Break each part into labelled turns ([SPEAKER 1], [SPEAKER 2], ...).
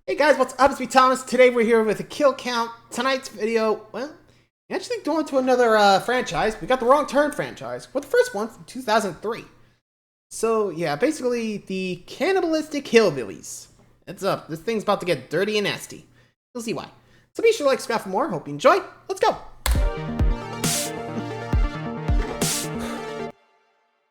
[SPEAKER 1] Hey guys, what's up? It's me, Thomas. Today we're here with a kill count. Tonight's video, well, actually going to another franchise. We got the Wrong Turn franchise, with the first one from 2003. So yeah, basically the cannibalistic hillbillies. Heads up, this thing's about to get dirty and nasty. You'll see why. So be sure to like, subscribe for more. Hope you enjoy. Let's go.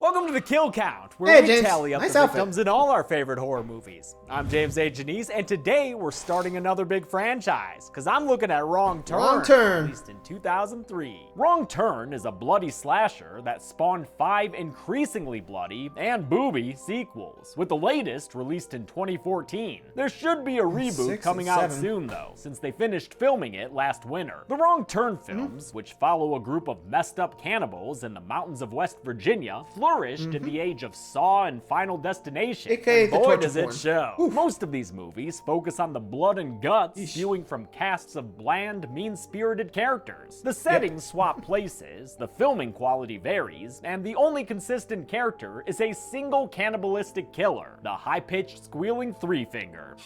[SPEAKER 2] Welcome to the Kill Count, where we
[SPEAKER 1] James.
[SPEAKER 2] tally up
[SPEAKER 1] Nice
[SPEAKER 2] the
[SPEAKER 1] outfit.
[SPEAKER 2] victims in all our favorite horror movies. I'm James A. Janice, and today we're starting another big franchise, because I'm looking at Wrong Turn,
[SPEAKER 1] Wrong Turn.
[SPEAKER 2] released in 2003. Wrong Turn is a bloody slasher that spawned 5 increasingly bloody and booby sequels, with the latest released in 2014. There should be a reboot
[SPEAKER 1] 6
[SPEAKER 2] coming
[SPEAKER 1] and
[SPEAKER 2] out
[SPEAKER 1] 7.
[SPEAKER 2] soon, though, since they finished filming it last winter. The Wrong Turn films, which follow a group of messed up cannibals in the mountains of West Virginia, flourished in the age of Saw and Final Destination.
[SPEAKER 1] AKA
[SPEAKER 2] And
[SPEAKER 1] the
[SPEAKER 2] boy,
[SPEAKER 1] torture
[SPEAKER 2] does it
[SPEAKER 1] porn.
[SPEAKER 2] show.
[SPEAKER 1] Oof.
[SPEAKER 2] Most of these movies focus on the blood and guts
[SPEAKER 1] Yeesh.
[SPEAKER 2] spewing from casts of bland, mean-spirited characters. The settings swap places, the filming quality varies, and the only consistent character is a single cannibalistic killer, the high-pitched squealing three-finger.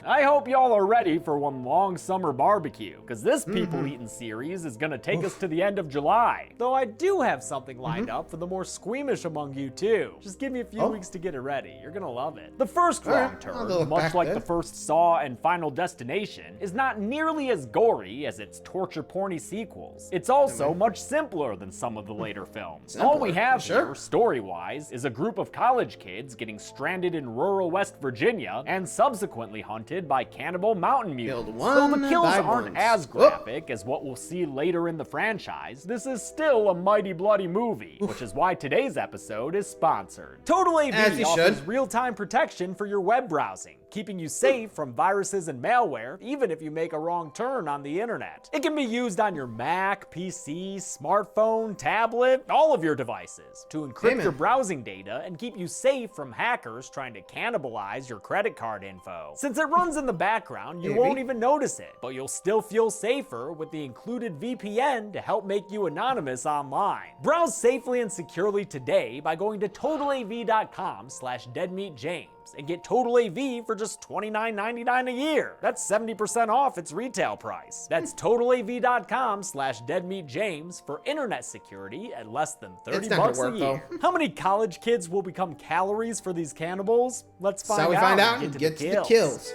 [SPEAKER 2] I hope y'all are ready for one long summer barbecue, because this people-eating series is gonna take us to the end of July. Though I do have something lined up for the more squeamish among you too. Just give me a few weeks to get it ready. You're gonna love it. The first
[SPEAKER 1] All right.
[SPEAKER 2] Wrong
[SPEAKER 1] I'll
[SPEAKER 2] Turn,
[SPEAKER 1] look
[SPEAKER 2] much
[SPEAKER 1] back
[SPEAKER 2] like
[SPEAKER 1] then.
[SPEAKER 2] the first Saw and Final Destination, is not nearly as gory as its torture porny sequels. It's also much simpler than some of the later films. All we
[SPEAKER 1] Simpler?
[SPEAKER 2] have
[SPEAKER 1] Sure.
[SPEAKER 2] here, story-wise, is a group of college kids getting stranded in rural West Virginia and subsequently hunted by cannibal mountain mutants.
[SPEAKER 1] Killed
[SPEAKER 2] Though
[SPEAKER 1] one,
[SPEAKER 2] the kills
[SPEAKER 1] died
[SPEAKER 2] aren't
[SPEAKER 1] once.
[SPEAKER 2] as
[SPEAKER 1] Whoop.
[SPEAKER 2] graphic as what we'll see later in the franchise, this is still a mighty bloody movie, which is why today's episode is sponsored. Total
[SPEAKER 1] As
[SPEAKER 2] AV
[SPEAKER 1] you
[SPEAKER 2] offers
[SPEAKER 1] should.
[SPEAKER 2] real-time protection for your web browsing, keeping you safe from viruses and malware, even if you make a wrong turn on the internet. It can be used on your Mac, PC, smartphone, tablet, all of your devices, to encrypt
[SPEAKER 1] Amen.
[SPEAKER 2] your browsing data and keep you safe from hackers trying to cannibalize your credit card info. Since it runs in the background, you
[SPEAKER 1] Maybe.
[SPEAKER 2] won't even notice it, but you'll still feel safer with the included VPN to help make you anonymous online. Browse safely and securely today by going to totalav.com/deadmeatjames and get Total AV for just $29.99 a year. That's 70% off its retail price. That's totalav.com/deadmeatjames for internet security at less than 30
[SPEAKER 1] It's not gonna
[SPEAKER 2] bucks a
[SPEAKER 1] work,
[SPEAKER 2] year. How many college kids will become calories for these cannibals? Let's
[SPEAKER 1] So
[SPEAKER 2] find
[SPEAKER 1] we
[SPEAKER 2] out.
[SPEAKER 1] find out
[SPEAKER 2] and
[SPEAKER 1] and
[SPEAKER 2] to
[SPEAKER 1] get to the kills.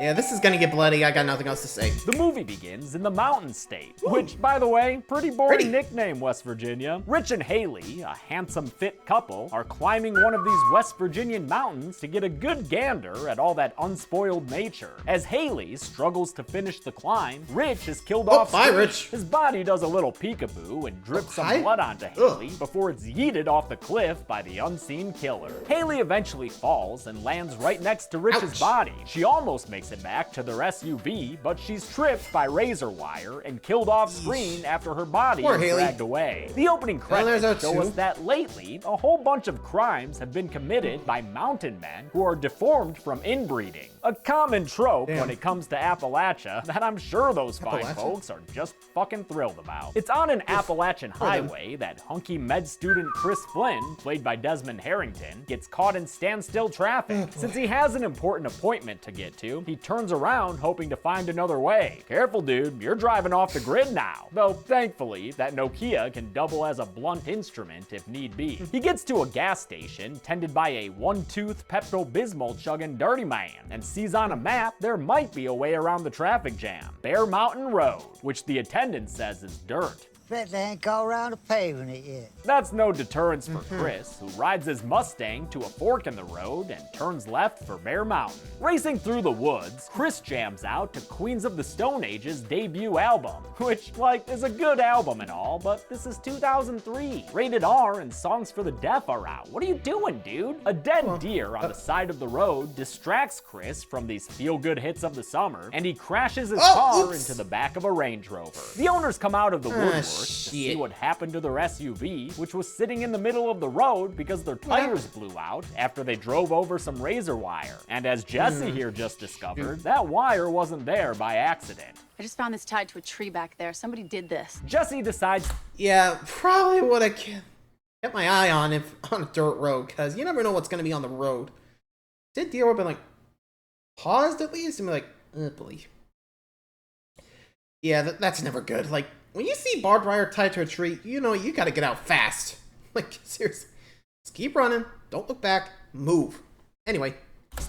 [SPEAKER 1] Yeah, this is gonna get bloody. I got nothing else to say.
[SPEAKER 2] The movie begins in the Mountain State, which, by the way, pretty boring
[SPEAKER 1] Pretty.
[SPEAKER 2] nickname, West Virginia. Rich and Haley, a handsome, fit couple, are climbing one of these West Virginian mountains to get a good gander at all that unspoiled nature. As Haley struggles to finish the climb, Rich is killed off
[SPEAKER 1] bye,
[SPEAKER 2] screen.
[SPEAKER 1] Rich.
[SPEAKER 2] His body does a little peekaboo and drips some
[SPEAKER 1] hi.
[SPEAKER 2] blood onto Haley before it's yeeted off the cliff by the unseen killer. Haley eventually falls and lands right next to Rich's
[SPEAKER 1] Ouch.
[SPEAKER 2] body. She almost makes it back to their SUV, but she's tripped by razor wire and killed off screen after her body
[SPEAKER 1] Poor
[SPEAKER 2] is
[SPEAKER 1] Haley.
[SPEAKER 2] dragged away. The opening
[SPEAKER 1] there's
[SPEAKER 2] credits
[SPEAKER 1] our
[SPEAKER 2] show
[SPEAKER 1] two.
[SPEAKER 2] us that lately, a whole bunch of crimes have been committed by mountain men who are deformed from inbreeding. A common trope when it comes to Appalachia that I'm sure those fine
[SPEAKER 1] Appalachia?
[SPEAKER 2] folks are just fucking thrilled about. It's on an Appalachian highway that hunky med student Chris Flynn, played by Desmond Harrington, gets caught in standstill traffic. Since he has an important appointment to get to, he turns around hoping to find another way. Careful, dude, you're driving off the grid now. Though, thankfully, that Nokia can double as a blunt instrument if need be. He gets to a gas station tended by a one-tooth Pepto-Bismol chugging dirty man and sees on a map there might be a way around the traffic jam. Bear Mountain Road, which the attendant says is dirt.
[SPEAKER 3] Bet they ain't got around to paving it yet.
[SPEAKER 2] That's no deterrence for Chris, who rides his Mustang to a fork in the road and turns left for Bear Mountain. Racing through the woods, Chris jams out to Queens of the Stone Age's debut album, which, is a good album and all, but this is 2003. Rated R and Songs for the Deaf are out. What are you doing, dude? A dead deer on the side of the road distracts Chris from these feel-good hits of the summer, and he crashes his car
[SPEAKER 1] oops.
[SPEAKER 2] into the back of a Range Rover. The owners come out of the woodwork to see
[SPEAKER 1] shit.
[SPEAKER 2] what happened to their SUV, which was sitting in the middle of the road because their tires blew out after they drove over some razor wire. And as Jesse here just discovered, that wire wasn't there by accident.
[SPEAKER 4] I just found this tied to a tree back there. Somebody did this.
[SPEAKER 2] Jesse decides
[SPEAKER 1] Yeah, probably would have kept my eye on if on a dirt road, because you never know what's gonna be on the road. Did deer would have been like, paused at least and be like, oh boy. Yeah, that's never good. Like, when you see barbed wire tied to a tree, you know you gotta get out fast. Like, seriously. Just keep running. Don't look back. Move. Anyway.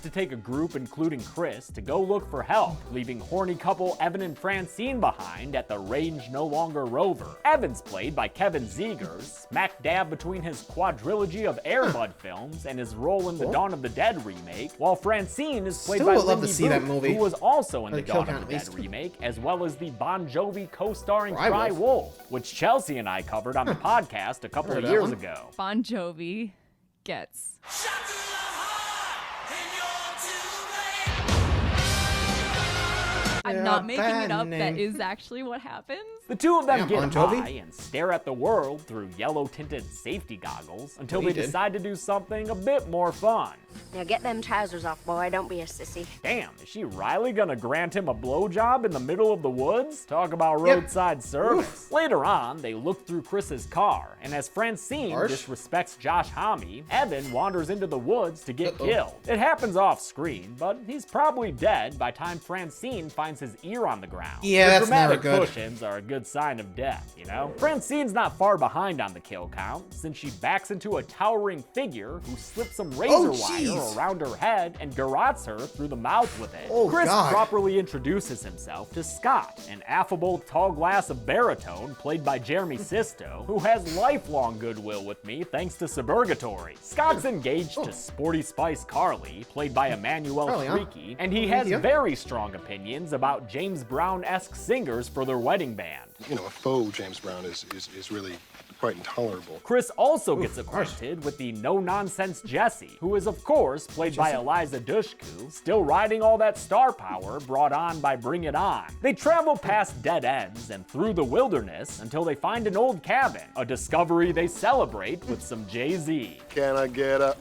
[SPEAKER 2] To take a group including Chris to go look for help, leaving horny couple Evan and Francine behind at the Range No Longer Rover. Evan's played by Kevin Zegers, smack dab between his quadrilogy of Air Bud films and his role in the Dawn of the Dead remake, while Francine is played by Lindy Booth, who was also in the Dawn of the Dead remake, as well as the Bon Jovi co-starring Cry Wolf, which Chelsea and I covered on the podcast a couple of years ago.
[SPEAKER 5] Bon Jovi gets... I'm not making it up. That is actually what happens.
[SPEAKER 2] The two of them get high and stare at the world through yellow-tinted safety goggles until they decide to do something a bit more fun.
[SPEAKER 6] Now get them trousers off, boy. Don't be a sissy.
[SPEAKER 2] Damn, is she Riley gonna grant him a blowjob in the middle of the woods? Talk about roadside service. Later on, they look through Chris's car, and as Francine disrespects Josh Homme, Evan wanders into the woods to get killed. It happens off screen, but he's probably dead by time Francine finds his ear on the ground.
[SPEAKER 1] Yeah, that's never good.
[SPEAKER 2] Dramatic push-ins are a good sign of death, you know? Francine's not far behind on the kill count, since she backs into a towering figure who slips some razor wire around her head and garrots her through the mouth with it. Chris properly introduces himself to Scott, an affable tall glass of baritone played by Jeremy Sisto, who has lifelong goodwill with me thanks to Suburgatory. Scott's engaged to Sporty Spice Carly, played by Emmanuel Freaky, and he has very strong opinions about James Brown-esque singers for their wedding band.
[SPEAKER 7] You know, a faux James Brown is really quite intolerable.
[SPEAKER 2] Chris also gets acquainted with the no-nonsense Jessie, who is of course played by Eliza Dushku, still riding all that star power brought on by Bring It On. They travel past dead ends and through the wilderness until they find an old cabin, a discovery they celebrate with some Jay-Z.
[SPEAKER 7] Can I get a...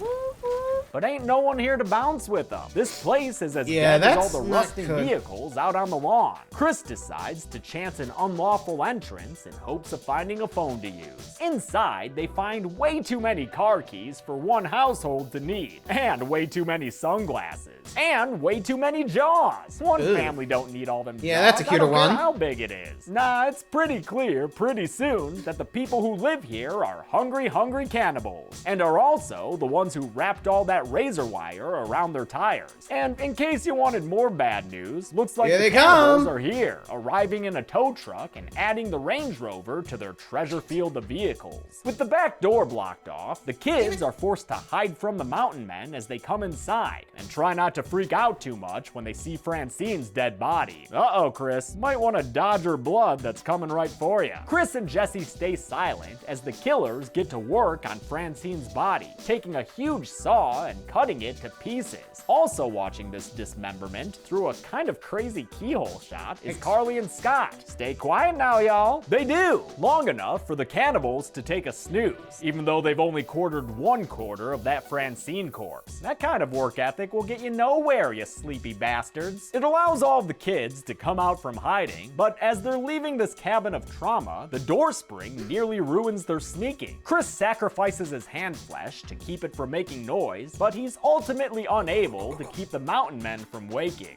[SPEAKER 2] But ain't no one here to bounce with them. This place is as dead as all the rusting vehicles out on the lawn. Chris decides to chance an unlawful entrance in hopes of finding a phone to use. Inside, they find way too many car keys for one household to need, and way too many sunglasses, and way too many jaws. One family don't need all them jaws.
[SPEAKER 1] Yeah, that's a cuter one.
[SPEAKER 2] I don't care how big it is. Nah, it's pretty clear pretty soon that the people who live here are hungry, hungry cannibals, and are also the ones who wrapped all that razor wire around their tires. And in case you wanted more bad news, looks like the cannibals are here, arriving in a tow truck and adding the Range Rover to their treasure field of vehicles. With the back door blocked off, the kids are forced to hide from the mountain men as they come inside, and try not to freak out too much when they see Francine's dead body. Uh-oh, Chris, might want to dodge her blood that's coming right for you. Chris and Jessie stay silent as the killers get to work on Francine's body, taking a huge saw and cutting it to pieces. Also watching this dismemberment through a kind of crazy keyhole shot is Carly and Scott. Stay quiet now, y'all. They do, long enough for the cannibals to take a snooze, even though they've only quartered 1/4 of that Francine corpse. That kind of work ethic will get you nowhere, you sleepy bastards. It allows all of the kids to come out from hiding, but as they're leaving this cabin of trauma, the door spring nearly ruins their sneaking. Chris sacrifices his hand flesh to keep it from making noise, but he's ultimately unable to keep the mountain men from waking.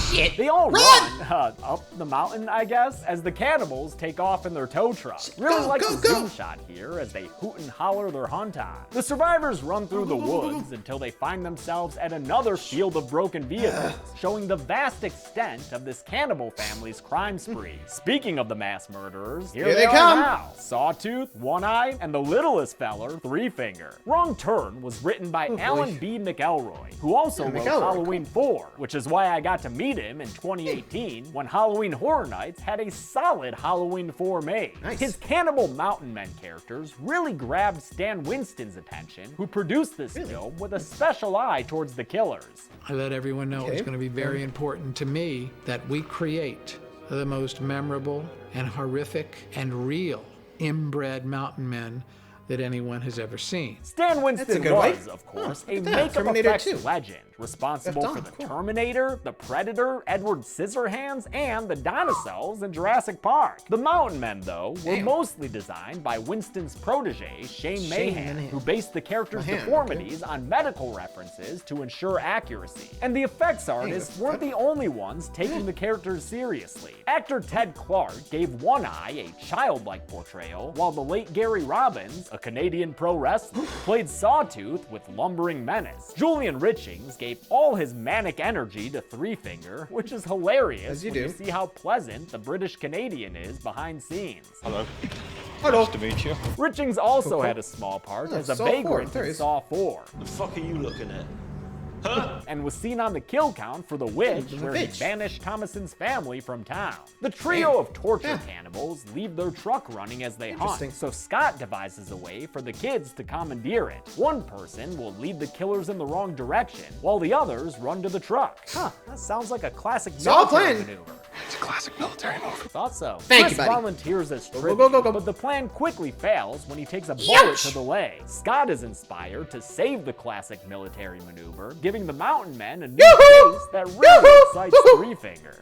[SPEAKER 1] Shit.
[SPEAKER 2] They all run up the mountain, I guess, as the cannibals take off in their tow truck. Really like the zoom shot here as they hoot and holler their hunt on. The survivors run through the woods until they find themselves at another field of broken vehicles, showing the vast extent of this cannibal family's crime spree. Speaking of the mass murderers, here they come now. Sawtooth, One Eye, and the littlest feller, Three Finger. Wrong Turn was written by Alan B. McElroy, who also wrote Halloween 4, which is why I got to meet him in 2018 when Halloween Horror Nights had a solid Halloween 4 made. His Cannibal Mountain Men characters really grabbed Stan Winston's attention, who produced this film with a special eye towards the killers.
[SPEAKER 8] I let everyone know it's going to be very important to me that we create the most memorable and horrific and real inbred mountain men that anyone has ever seen.
[SPEAKER 2] Stan Winston was, of course, a makeup effects legend, responsible
[SPEAKER 1] F.
[SPEAKER 2] for
[SPEAKER 1] Don,
[SPEAKER 2] the
[SPEAKER 1] cool.
[SPEAKER 2] Terminator, the Predator, Edward Scissorhands, and the dinosaurs in Jurassic Park. The Mountain Men, though, were
[SPEAKER 1] Damn.
[SPEAKER 2] mostly designed by Winston's protege, Shane Mahan, who based the character's
[SPEAKER 1] Mahan,
[SPEAKER 2] deformities on medical references to ensure accuracy. And the effects artists weren't the only ones taking the characters seriously. Actor Ted Clark gave One Eye a childlike portrayal, while the late Gary Robbins, a Canadian pro wrestler, played Sawtooth with lumbering menace. Julian Richings gave all his manic energy to Three Finger, which is hilarious
[SPEAKER 1] As you
[SPEAKER 2] when
[SPEAKER 1] do.
[SPEAKER 2] you see how pleasant the British Canadian is behind scenes.
[SPEAKER 7] Hello.
[SPEAKER 1] Hello.
[SPEAKER 7] Nice to meet you.
[SPEAKER 2] Richings also
[SPEAKER 1] Cool.
[SPEAKER 2] had a small part as a
[SPEAKER 1] Saw 4,
[SPEAKER 2] vagrant
[SPEAKER 1] there he
[SPEAKER 2] in
[SPEAKER 1] is.
[SPEAKER 2] Saw 4.
[SPEAKER 9] The fuck are you looking at?
[SPEAKER 2] And was seen on the kill count for The Witch,
[SPEAKER 1] The
[SPEAKER 2] where
[SPEAKER 1] Witch.
[SPEAKER 2] he banished Thomason's family from town. The trio of torture
[SPEAKER 1] Yeah.
[SPEAKER 2] cannibals leave their truck running as they hunt,
[SPEAKER 1] Interesting.
[SPEAKER 2] so Scott devises a way for the kids to commandeer it. One person will lead the killers in the wrong direction, while the others run to the truck. Huh, that sounds like a classic
[SPEAKER 1] all
[SPEAKER 2] military
[SPEAKER 1] planned.
[SPEAKER 2] maneuver.
[SPEAKER 7] It's a classic military move.
[SPEAKER 2] Thought so.
[SPEAKER 1] Thank
[SPEAKER 2] Chris
[SPEAKER 1] you, buddy.
[SPEAKER 2] volunteers as
[SPEAKER 1] Go,
[SPEAKER 2] tribute,
[SPEAKER 1] go, go, go.
[SPEAKER 2] but the plan quickly fails when he takes a bullet
[SPEAKER 1] Ouch!
[SPEAKER 2] to the leg. Scott is inspired to save the classic military maneuver, giving the Mountain Men a new
[SPEAKER 1] Yoo-hoo!
[SPEAKER 2] face that really
[SPEAKER 1] Yoo-hoo!
[SPEAKER 2] excites
[SPEAKER 1] Woo-hoo!
[SPEAKER 2] Three Finger.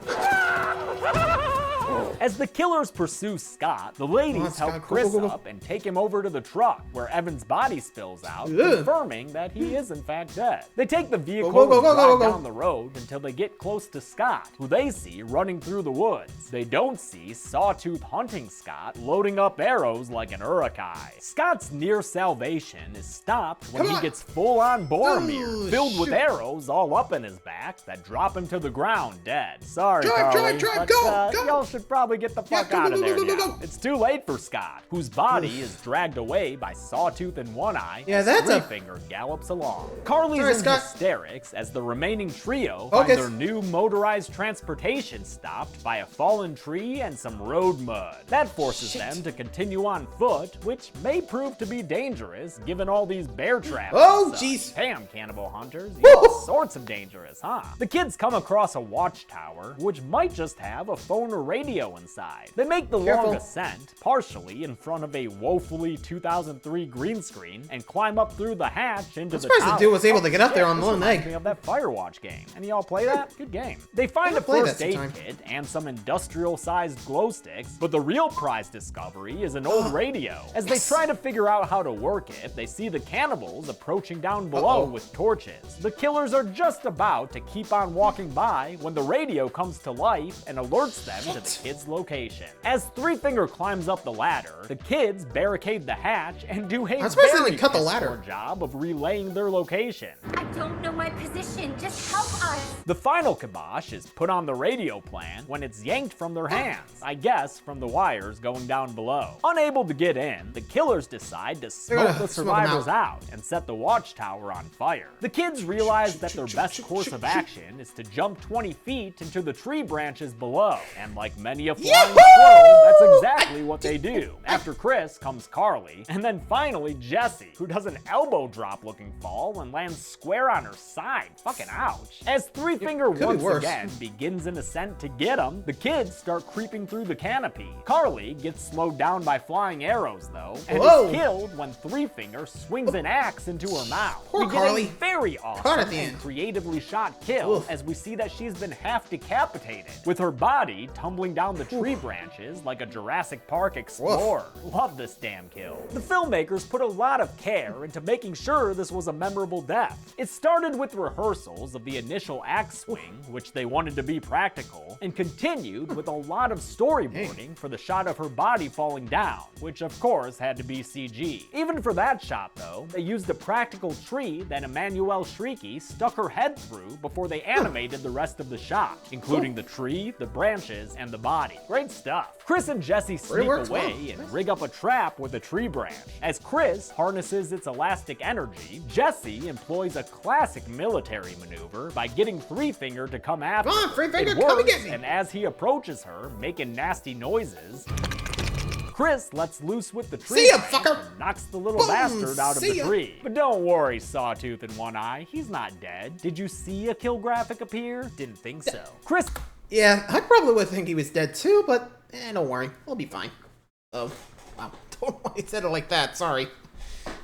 [SPEAKER 2] As the killers pursue Scott, the ladies
[SPEAKER 1] Come on,
[SPEAKER 2] help
[SPEAKER 1] Scott. Go,
[SPEAKER 2] Chris
[SPEAKER 1] go, go, go.
[SPEAKER 2] up and take him over to the truck, where Evan's body spills out,
[SPEAKER 1] Ugh.
[SPEAKER 2] confirming that he is in fact dead. They take the vehicle
[SPEAKER 1] go, go,
[SPEAKER 2] and
[SPEAKER 1] go,
[SPEAKER 2] drive
[SPEAKER 1] go, go.
[SPEAKER 2] down the road until they get close to Scott, who they see running through the woods. They don't see Sawtooth hunting Scott, loading up arrows like an urukai. Scott's near salvation is stopped when
[SPEAKER 1] Come
[SPEAKER 2] he
[SPEAKER 1] on.
[SPEAKER 2] gets full-on Boromir,
[SPEAKER 1] Oh,
[SPEAKER 2] filled with
[SPEAKER 1] shoot.
[SPEAKER 2] arrows all up in his back that drop him to the ground dead. Sorry,
[SPEAKER 1] Drive,
[SPEAKER 2] Carly,
[SPEAKER 1] drive,
[SPEAKER 2] but,
[SPEAKER 1] go, go.
[SPEAKER 2] y'all should probably get the fuck
[SPEAKER 1] go,
[SPEAKER 2] out
[SPEAKER 1] go,
[SPEAKER 2] of
[SPEAKER 1] go,
[SPEAKER 2] there
[SPEAKER 1] go, go,
[SPEAKER 2] now.
[SPEAKER 1] go.
[SPEAKER 2] It's too late for Scott, whose body is dragged away by Sawtooth and One Eye.
[SPEAKER 1] Yeah,
[SPEAKER 2] as
[SPEAKER 1] that's a-
[SPEAKER 2] Three Finger gallops along. Carly's
[SPEAKER 1] Sorry,
[SPEAKER 2] in
[SPEAKER 1] Scott.
[SPEAKER 2] hysterics as the remaining trio find
[SPEAKER 1] Focus.
[SPEAKER 2] their new motorized transportation stopped by a fallen tree and some road mud. That forces them to continue on foot, which may prove to be dangerous given all these bear traps.
[SPEAKER 1] Oh,
[SPEAKER 2] and such.
[SPEAKER 1] jeez.
[SPEAKER 2] Damn, cannibal hunters, you're all sorts of dangerous, huh? The kids come across a watchtower, which might just have a phone or radio inside. They make the
[SPEAKER 1] Careful.
[SPEAKER 2] long ascent, partially in front of a woefully 2003 green screen, and climb up through the hatch into
[SPEAKER 1] I'm
[SPEAKER 2] the
[SPEAKER 1] surprised
[SPEAKER 2] tower.
[SPEAKER 1] the dude was able to get up there
[SPEAKER 2] Shit,
[SPEAKER 1] on
[SPEAKER 2] this
[SPEAKER 1] one
[SPEAKER 2] reminds
[SPEAKER 1] leg.
[SPEAKER 2] me of that Firewatch game. Any of y'all play that? Good game. They find
[SPEAKER 1] Yeah,
[SPEAKER 2] a
[SPEAKER 1] play that
[SPEAKER 2] first aid
[SPEAKER 1] sometime.
[SPEAKER 2] kit and some industrial-sized glow sticks, but the real prize discovery is an old radio. As they try to figure out how to work it, they see the cannibals approaching down below
[SPEAKER 1] Uh-oh.
[SPEAKER 2] with torches. The killers are just about to keep on walking by when the radio comes to life and alerts them to the kids' location. As Three Finger climbs up the ladder, the kids barricade the hatch and do a
[SPEAKER 1] I'm surprised they
[SPEAKER 2] very
[SPEAKER 1] didn't cut the
[SPEAKER 2] piss
[SPEAKER 1] ladder.
[SPEAKER 2] poor job of relaying their location.
[SPEAKER 6] I don't know my position. Just help us.
[SPEAKER 2] The final kibosh is put on the radio plan when it's yanked from their hands, I guess from the wires going down below. Unable to get in, the killers decide to smoke
[SPEAKER 1] Ugh,
[SPEAKER 2] the
[SPEAKER 1] smoke 'em
[SPEAKER 2] survivors
[SPEAKER 1] out.
[SPEAKER 2] out and set the watchtower on fire. The kids realize that their best course of action is to jump 20 feet into the tree branches below, and like many a flying
[SPEAKER 1] Yahoo!
[SPEAKER 2] squirrel, that's exactly what they do. After Chris comes Carly, and then finally Jessie, who does an elbow drop looking fall and lands square on her side. Fucking ouch. As Three Finger
[SPEAKER 1] could be
[SPEAKER 2] once
[SPEAKER 1] worse.
[SPEAKER 2] again begins an ascent to get him, the kids start creeping through the canopy. Carly gets slowed down by flying arrows though, and
[SPEAKER 1] Whoa.
[SPEAKER 2] is killed when Three Finger swings an axe into her mouth.
[SPEAKER 1] Poor
[SPEAKER 2] We get
[SPEAKER 1] Carly.
[SPEAKER 2] a very
[SPEAKER 1] Caught
[SPEAKER 2] awesome
[SPEAKER 1] at the
[SPEAKER 2] and
[SPEAKER 1] end.
[SPEAKER 2] creatively shot kill
[SPEAKER 1] Oof.
[SPEAKER 2] as we see that she's been half decapitated, with her body tumbling down the tree branches like a Jurassic Park explorer. Love this damn kill. The filmmakers put a lot of care into making sure this was a memorable death. It started with rehearsals of the initial axe swing, which they wanted to be practical, and continued with a lot of storyboarding for the shot of her body falling down, which of course had to be CG. Even for that shot though, they used a practical tree that Emmanuelle Shrieky stuck her head through before they animated the rest of the shot, including the tree, the branches, and the body. Great stuff. Chris and Jessie sneak
[SPEAKER 1] works
[SPEAKER 2] away
[SPEAKER 1] well.
[SPEAKER 2] and rig up a trap with a tree branch. As Chris harnesses its elastic energy, Jessie employs a classic military maneuver by getting Three Finger to come after
[SPEAKER 1] Come on,
[SPEAKER 2] her.
[SPEAKER 1] Three Finger,
[SPEAKER 2] It
[SPEAKER 1] come and
[SPEAKER 2] works,
[SPEAKER 1] get me.
[SPEAKER 2] and as he approaches her, making nasty noises, Chris lets loose with the tree
[SPEAKER 1] See ya,
[SPEAKER 2] branch
[SPEAKER 1] fucker.
[SPEAKER 2] and knocks the little
[SPEAKER 1] Boom,
[SPEAKER 2] bastard out of
[SPEAKER 1] see
[SPEAKER 2] the
[SPEAKER 1] ya.
[SPEAKER 2] tree. But don't worry, Sawtooth and One Eye, he's not dead. Did you see a kill graphic appear? Didn't think so. Chris
[SPEAKER 1] Yeah, I probably would think he was dead too, but don't worry, we'll be fine. Oh, wow, don't know why he said it like that. Sorry.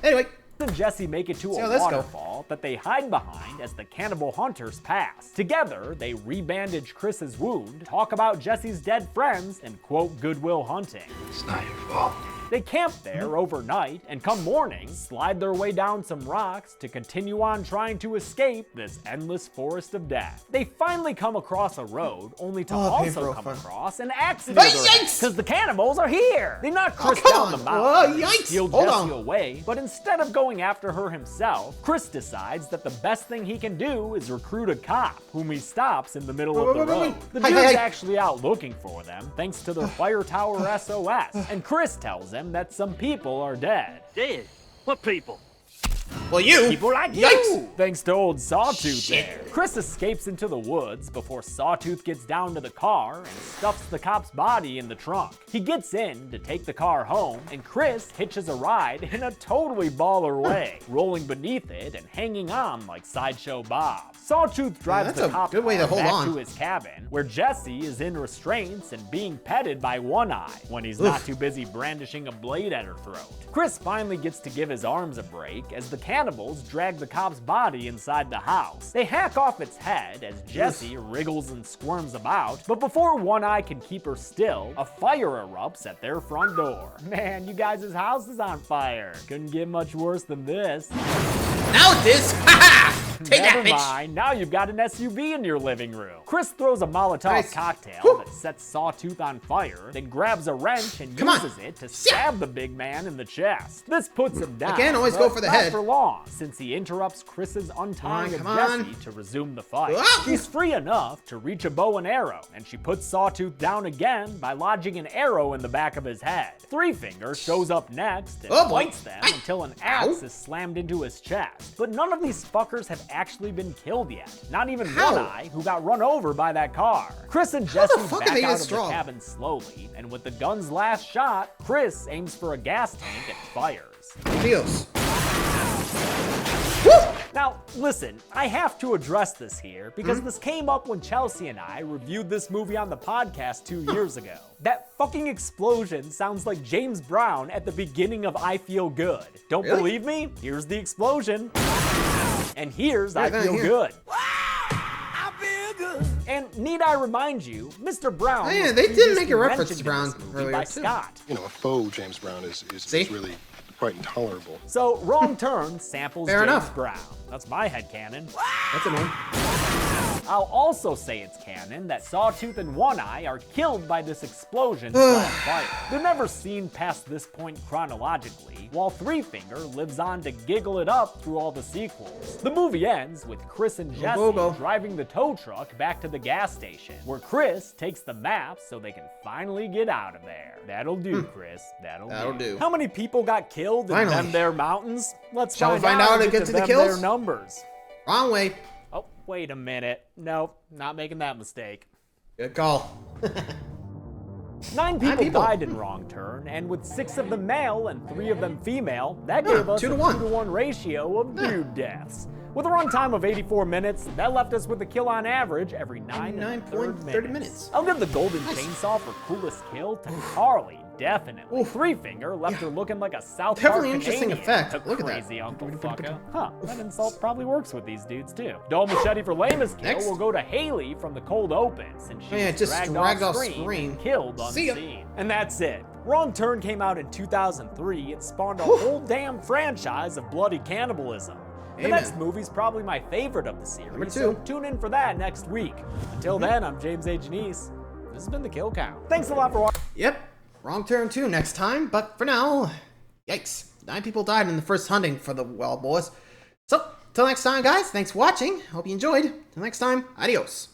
[SPEAKER 1] Anyway.
[SPEAKER 2] and Jesse make it to
[SPEAKER 1] See how
[SPEAKER 2] a
[SPEAKER 1] this go.
[SPEAKER 2] waterfall that they hide behind as the cannibal hunters pass. Together, they rebandage Chris's wound, talk about Jesse's dead friends, and quote Goodwill Hunting.
[SPEAKER 9] It's not your fault.
[SPEAKER 2] They camp there overnight and come morning, slide their way down some rocks to continue on trying to escape this endless forest of death. They finally come across a road, only to also come across an accident because the cannibals are here. They knock Chris down the mountain, steal Jesse away, but instead of going after her himself, Chris decides that the best thing he can do is recruit a cop, whom he stops in the middle of the road. The dude's actually out looking for them, thanks to their fire tower SOS, and Chris tells him that some people are dead.
[SPEAKER 9] Dead? What people?
[SPEAKER 1] Well, you.
[SPEAKER 2] People like you! Thanks to old Sawtooth there. Chris escapes into the woods before Sawtooth gets down to the car and stuffs the cop's body in the trunk. He gets in to take the car home, and Chris hitches a ride in a totally baller way, rolling beneath it and hanging on like Sideshow Bob. Sawtooth drives the cop car back to his cabin, where Jesse is in restraints and being petted by One Eye when he's not too busy brandishing a blade at her throat. Chris finally gets to give his arms a break as the cannibals drag the cop's body inside the house. They hack off its head as Jesse wriggles and squirms about, but before One Eye can keep her still, a fire erupts at their front door. Man, you guys' house is on fire. Couldn't get much worse than this.
[SPEAKER 1] Now this, haha! Take
[SPEAKER 2] Never
[SPEAKER 1] that, bitch.
[SPEAKER 2] mind, now you've got an SUV in your living room. Chris throws a Molotov cocktail that sets Sawtooth on fire, then grabs a wrench and uses it to stab the big man in the chest. This puts him down.
[SPEAKER 1] Again, always go for the head.
[SPEAKER 2] Not for long, since he interrupts Chris's untying of Jesse to resume the fight. She's free enough to reach a bow and arrow, and she puts Sawtooth down again by lodging an arrow in the back of his head. Three Finger shows up next and fights them until an axe is slammed into his chest. But none of these fuckers have actually been killed yet. Not even One Eye, who got run over by that car. Chris and Jesse back out of the cabin slowly, and with the gun's last shot, Chris aims for a gas tank and fires.
[SPEAKER 1] Dios.
[SPEAKER 2] Now, listen, I have to address this here because this came up when Chelsea and I reviewed this movie on the podcast 2 years ago. That fucking explosion sounds like James Brown at the beginning of I Feel Good. Don't believe me? Here's the explosion. And here's I Feel Good. I feel good. And need I remind you, Mr. Brown.
[SPEAKER 1] Yeah, they did make a reference to Brown earlier
[SPEAKER 2] by
[SPEAKER 1] too.
[SPEAKER 2] Scott.
[SPEAKER 7] You know, a faux James Brown is really quite intolerable.
[SPEAKER 2] So Wrong Turn samples
[SPEAKER 1] Fair
[SPEAKER 2] James
[SPEAKER 1] enough.
[SPEAKER 2] Brown. That's my headcanon.
[SPEAKER 1] That's annoying.
[SPEAKER 2] I'll also say it's canon that Sawtooth and One Eye are killed by this explosion on fire. They're never seen past this point chronologically, while Three Finger lives on to giggle it up through all the sequels. The movie ends with Chris and Jesse driving the tow truck back to the gas station, where Chris takes the map so they can finally get out of there. That'll do, Chris. That'll do. How many people got killed in them there mountains? Let's find out and get to the kills? Their numbers.
[SPEAKER 1] Wrong way.
[SPEAKER 2] Oh, wait a minute. Nope, not making that mistake.
[SPEAKER 1] Good call.
[SPEAKER 2] 9 people died in Wrong Turn, and with 6 of them male and 3 of them female, that gave us a 2-to-1 ratio of dude deaths. With a runtime of 84 minutes, that left us with a kill on average every 9.30 minutes. I'll give the Golden Chainsaw for coolest kill to Carly, definitely. Three Finger left her looking like a South Park Canadian.
[SPEAKER 1] Interesting effect.
[SPEAKER 2] Look at that. Crazy Uncle Fucka. Huh, that insult probably works with these dudes too. Dull Machete for lamest kill will go to Haley from the Cold Open, since she was dragged off screen and killed unseen. And that's it. Wrong Turn came out in 2003 and spawned a whole damn franchise of bloody cannibalism. The next movie's probably my favorite of the series, so tune in for that next week. Until then, I'm James A. Janice. This has been The Kill Count. Thanks a lot for watching.
[SPEAKER 1] Yep, Wrong Turn 2 next time, but for now, yikes. 9 people died in the first hunting for the Wild Boars. So, till next time, guys, thanks for watching. Hope you enjoyed. Till next time, adios.